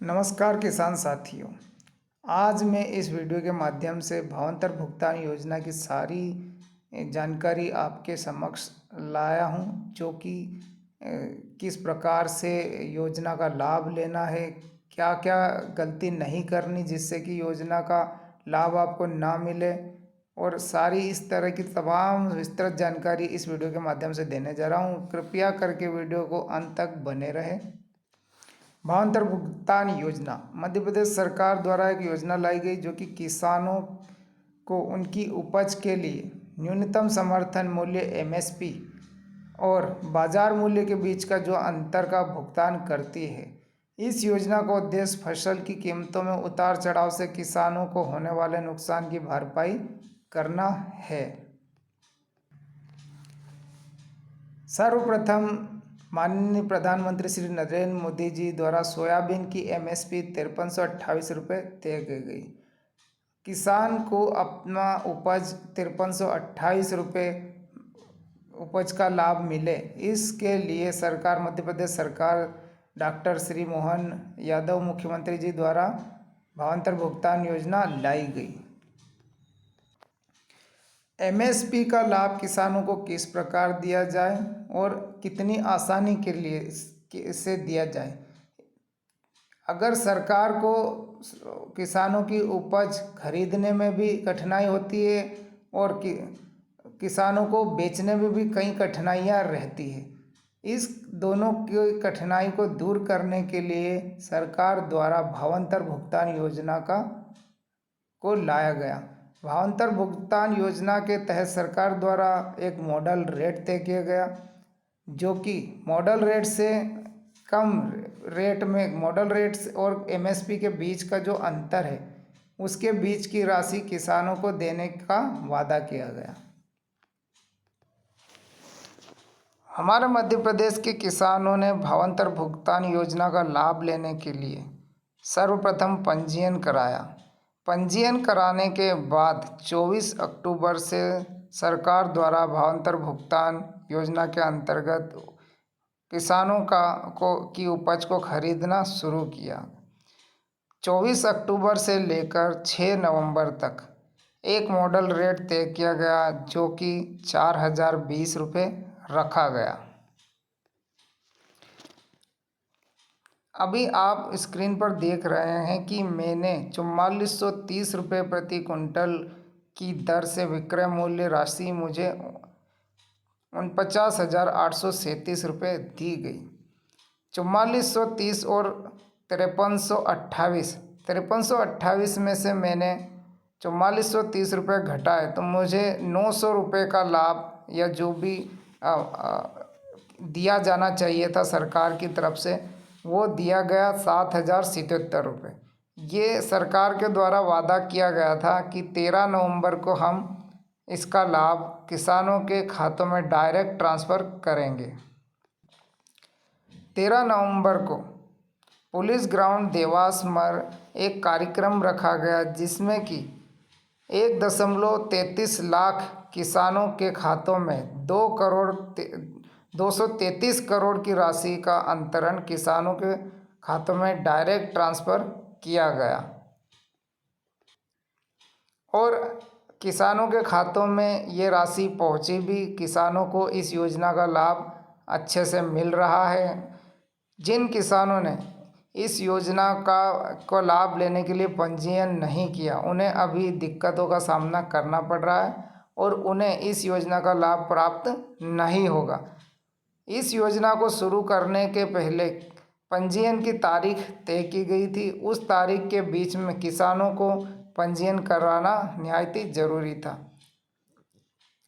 नमस्कार किसान साथियों। आज मैं इस वीडियो के माध्यम से भावांतर भुगतान योजना की सारी जानकारी आपके समक्ष लाया हूं, जो कि किस प्रकार से योजना का लाभ लेना है, क्या क्या गलती नहीं करनी जिससे कि योजना का लाभ आपको ना मिले, और सारी इस तरह की तमाम विस्तृत जानकारी इस वीडियो के माध्यम से देने जा रहा हूं। कृपया करके वीडियो को अंत तक बने रहें। भावांतर भुगतान योजना मध्य प्रदेश सरकार द्वारा एक योजना लाई गई जो कि किसानों को उनकी उपज के लिए न्यूनतम समर्थन मूल्य एमएसपी और बाजार मूल्य के बीच का जो अंतर का भुगतान करती है। इस योजना का उद्देश्य फसल की कीमतों में उतार चढ़ाव से किसानों को होने वाले नुकसान की भरपाई करना है। सर्वप्रथम माननीय प्रधानमंत्री श्री नरेंद्र मोदी जी द्वारा सोयाबीन की एमएसपी 5328 रुपये तय की गई। किसान को अपना उपज 5328 रुपये उपज का लाभ मिले, इसके लिए सरकार मध्य प्रदेश सरकार डॉक्टर श्री मोहन यादव मुख्यमंत्री जी द्वारा भावांतर भुगतान योजना लाई गई। एमएसपी का लाभ किसानों को किस प्रकार दिया जाए और कितनी आसानी के लिए इसे दिया जाए। अगर सरकार को किसानों की उपज खरीदने में भी कठिनाई होती है और किसानों को बेचने में भी कई कठिनाइयाँ रहती है, इस दोनों की कठिनाई को दूर करने के लिए सरकार द्वारा भावांतर भुगतान योजना को लाया गया। भावांतर भुगतान योजना के तहत सरकार द्वारा एक मॉडल रेट तय किया गया, जो कि मॉडल रेट से कम रेट में मॉडल रेट्स और एमएसपी के बीच का जो अंतर है उसके बीच की राशि किसानों को देने का वादा किया गया। हमारे मध्य प्रदेश के किसानों ने भावांतर भुगतान योजना का लाभ लेने के लिए सर्वप्रथम पंजीयन कराया। पंजीयन कराने के बाद 24 अक्टूबर से सरकार द्वारा भावांतर भुगतान योजना के अंतर्गत किसानों की उपज को खरीदना शुरू किया। 24 अक्टूबर से लेकर 6 नवंबर तक एक मॉडल रेट तय किया गया, जो कि 4020 रुपये रखा गया। अभी आप स्क्रीन पर देख रहे हैं कि मैंने 4430 रुपये प्रति क्विंटल की दर से विक्रय मूल्य राशि मुझे 49,837 रुपये दी गई। 4430 और 5328 में से मैंने 4430 रुपये घटाए तो मुझे 900 रुपये का लाभ या जो भी दिया जाना चाहिए था सरकार की तरफ से, वो दिया गया 7077 रुपये। ये सरकार के द्वारा वादा किया गया था कि 13 नवंबर को हम इसका लाभ किसानों के खातों में डायरेक्ट ट्रांसफ़र करेंगे। 13 नवंबर को पुलिस ग्राउंड देवास में एक कार्यक्रम रखा गया, जिसमें कि 1.33 लाख किसानों के खातों में 233 करोड़ की राशि का अंतरण किसानों के खातों में डायरेक्ट ट्रांसफ़र किया गया और किसानों के खातों में ये राशि पहुंची भी। किसानों को इस योजना का लाभ अच्छे से मिल रहा है। जिन किसानों ने इस योजना को लाभ लेने के लिए पंजीयन नहीं किया, उन्हें अभी दिक्कतों का सामना करना पड़ रहा है और उन्हें इस योजना का लाभ प्राप्त नहीं होगा। इस योजना को शुरू करने के पहले पंजीयन की तारीख तय की गई थी। उस तारीख के बीच में किसानों को पंजीयन करवाना निहायत ही ज़रूरी था।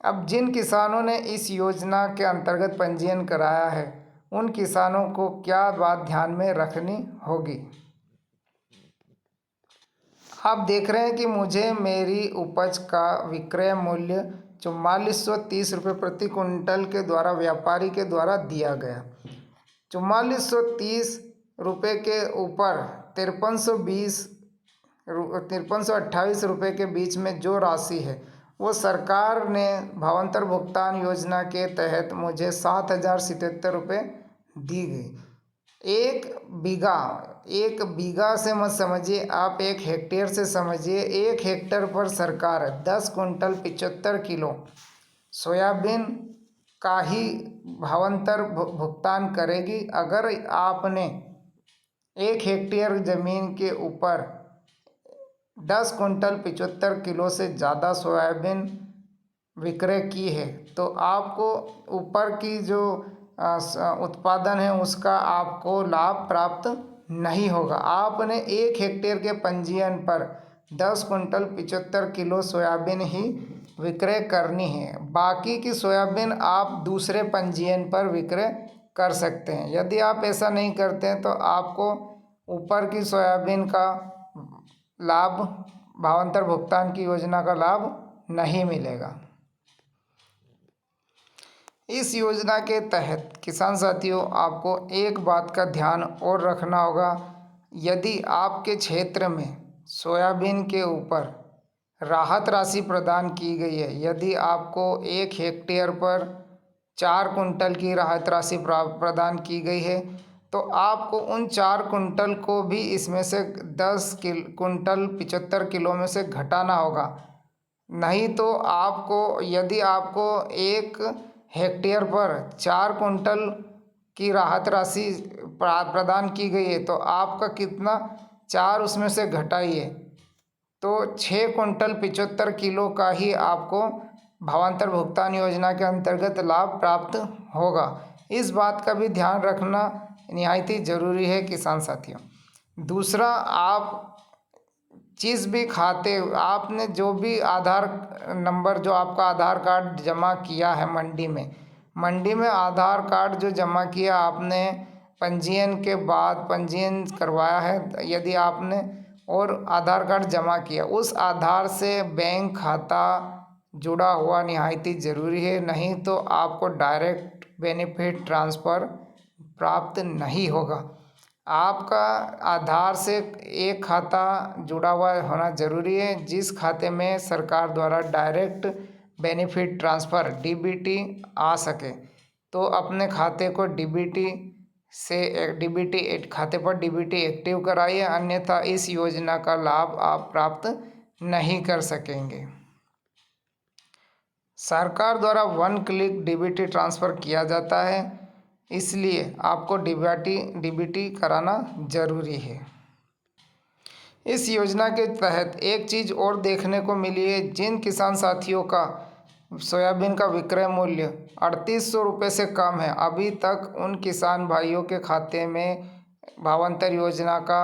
अब जिन किसानों ने इस योजना के अंतर्गत पंजीयन कराया है, उन किसानों को क्या बात ध्यान में रखनी होगी। आप देख रहे हैं कि मुझे मेरी उपज का विक्रय मूल्य 4430 रुपये प्रति क्विंटल के द्वारा व्यापारी के द्वारा दिया गया। 4430 रुपये के ऊपर 5328 रुपये के बीच में जो राशि है, वो सरकार ने भावांतर भुगतान योजना के तहत मुझे 7077 रुपये दी गई। एक बीघा, एक बीघा से मत समझिए आप, एक हेक्टेयर से समझिए। एक हेक्टेयर पर सरकार 10 कुंटल 75 किलो सोयाबीन का ही भावांतर भुगतान करेगी। अगर आपने एक हेक्टेयर ज़मीन के ऊपर 10 कुंटल 75 किलो से ज़्यादा सोयाबीन विक्रय की है तो आपको ऊपर की जो उत्पादन है उसका आपको लाभ प्राप्त नहीं होगा। आपने एक हेक्टेयर के पंजीयन पर 10 कुंटल 75 किलो सोयाबीन ही विक्रय करनी है। बाकी की सोयाबीन आप दूसरे पंजीयन पर विक्रय कर सकते हैं। यदि आप ऐसा नहीं करते हैं तो आपको ऊपर की सोयाबीन का लाभ, भावांतर भुगतान की योजना का लाभ नहीं मिलेगा। इस योजना के तहत किसान साथियों आपको एक बात का ध्यान और रखना होगा। यदि आपके क्षेत्र में सोयाबीन के ऊपर राहत राशि प्रदान की गई है, यदि आपको एक हेक्टेयर पर 4 कुंटल की राहत राशि प्रदान की गई है तो आपको उन 4 कुंटल को भी इसमें से 10 कुंटल 75 किलो में से घटाना होगा। नहीं तो आपको, यदि आपको एक हेक्टेयर पर 4 कुंटल की राहत राशि प्रदान की गई है तो आपका कितना, 4 उसमें से घटाइए तो 6 कुंटल 75 किलो का ही आपको भावांतर भुगतान योजना के अंतर्गत लाभ प्राप्त होगा। इस बात का भी ध्यान रखना निहायत ही ज़रूरी है किसान साथियों। दूसरा, आप जिस भी खाते, आपने जो भी आधार नंबर, जो आपका आधार कार्ड जमा किया है मंडी में आधार कार्ड जो जमा किया आपने पंजीयन के बाद, पंजीयन करवाया है यदि आपने, और आधार कार्ड जमा किया, उस आधार से बैंक खाता जुड़ा हुआ निहायत ही ज़रूरी है। नहीं तो आपको डायरेक्ट बेनिफिट ट्रांसफ़र प्राप्त नहीं होगा। आपका आधार से एक खाता जुड़ा हुआ होना ज़रूरी है जिस खाते में सरकार द्वारा डायरेक्ट बेनिफिट ट्रांसफ़र डीबीटी आ सके। तो अपने खाते को डीबीटी खाते पर डीबीटी एक्टिव कराइए, अन्यथा इस योजना का लाभ आप प्राप्त नहीं कर सकेंगे। सरकार द्वारा 1 क्लिक डीबीटी ट्रांसफ़र किया जाता है, इसलिए आपको डीबीटी कराना ज़रूरी है। इस योजना के तहत एक चीज़ और देखने को मिली है, जिन किसान साथियों का सोयाबीन का विक्रय मूल्य 3800 रुपये से कम है, अभी तक उन किसान भाइयों के खाते में भावांतर योजना का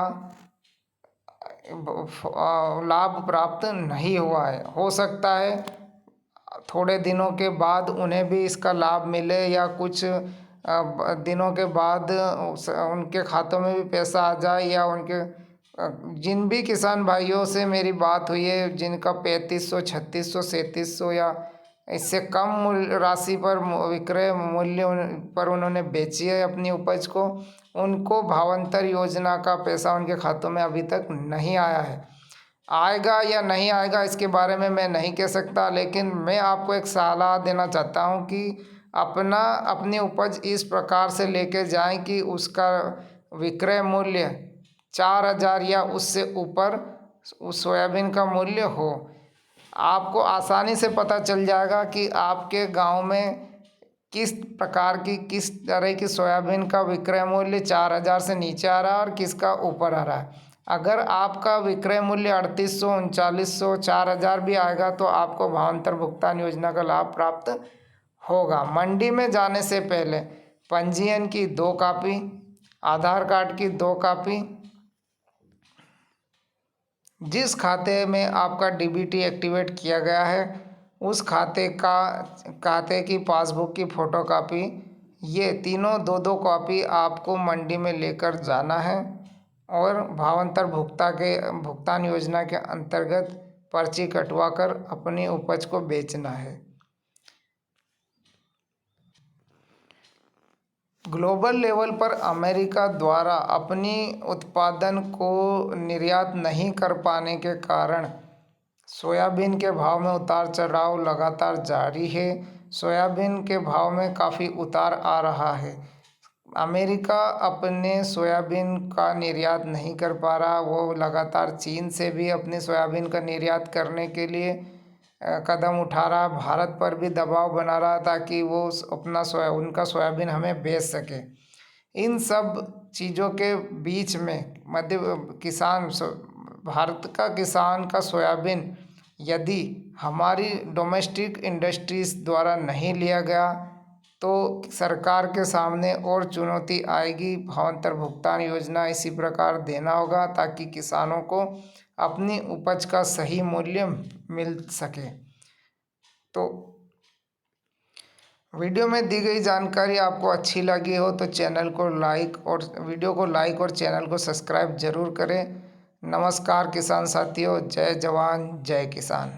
लाभ प्राप्त नहीं हुआ है। हो सकता है थोड़े दिनों के बाद उन्हें भी इसका लाभ मिले या कुछ दिनों के बाद उनके खातों में भी पैसा आ जाए, या उनके जिन भी किसान भाइयों से मेरी बात हुई है जिनका 3500, 3600, 3700 या इससे कम मूल्य राशि पर विक्रय मूल्य पर उन्होंने बेची है अपनी उपज को, उनको भावांतर योजना का पैसा उनके खातों में अभी तक नहीं आया है। आएगा या नहीं आएगा इसके बारे में मैं नहीं कह सकता, लेकिन मैं आपको एक सलाह देना चाहता हूं कि अपनी उपज इस प्रकार से लेके जाएं कि उसका विक्रय मूल्य 4000 या उससे ऊपर उस सोयाबीन का मूल्य हो। आपको आसानी से पता चल जाएगा कि आपके गांव में किस प्रकार की, किस तरह की सोयाबीन का विक्रय मूल्य 4000 से नीचे आ रहा है और किसका ऊपर आ रहा है। अगर आपका विक्रय मूल्य 3800, 3900, 4000 भी आएगा तो आपको भावांतर भुगतान योजना का लाभ प्राप्त होगा। मंडी में जाने से पहले पंजीयन की 2 कॉपी, आधार कार्ड की 2 कॉपी, जिस खाते में आपका डीबीटी एक्टिवेट किया गया है उस खाते की पासबुक की फ़ोटोकॉपी, ये तीनों 2-2 कॉपी आपको मंडी में लेकर जाना है और भावांतर भुगतान योजना के अंतर्गत पर्ची कटवा कर अपनी उपज को बेचना है। ग्लोबल लेवल पर अमेरिका द्वारा अपनी उत्पादन को निर्यात नहीं कर पाने के कारण सोयाबीन के भाव में उतार चढ़ाव लगातार जारी है। सोयाबीन के भाव में काफ़ी उतार आ रहा है। अमेरिका अपने सोयाबीन का निर्यात नहीं कर पा रहा। वो लगातार चीन से भी अपनी सोयाबीन का निर्यात करने के लिए कदम उठा रहा। भारत पर भी दबाव बना रहा ताकि वो अपना उनका सोयाबीन हमें बेच सके। इन सब चीज़ों के बीच में भारत का किसान का सोयाबीन यदि हमारी डोमेस्टिक इंडस्ट्रीज़ द्वारा नहीं लिया गया तो सरकार के सामने और चुनौती आएगी। भावांतर भुगतान योजना इसी प्रकार देना होगा ताकि किसानों को अपनी उपज का सही मूल्य मिल सके। तो वीडियो में दी गई जानकारी आपको अच्छी लगी हो तो चैनल को लाइक और वीडियो को लाइक और चैनल को सब्सक्राइब जरूर करें। नमस्कार किसान साथियों, जय जवान जय किसान।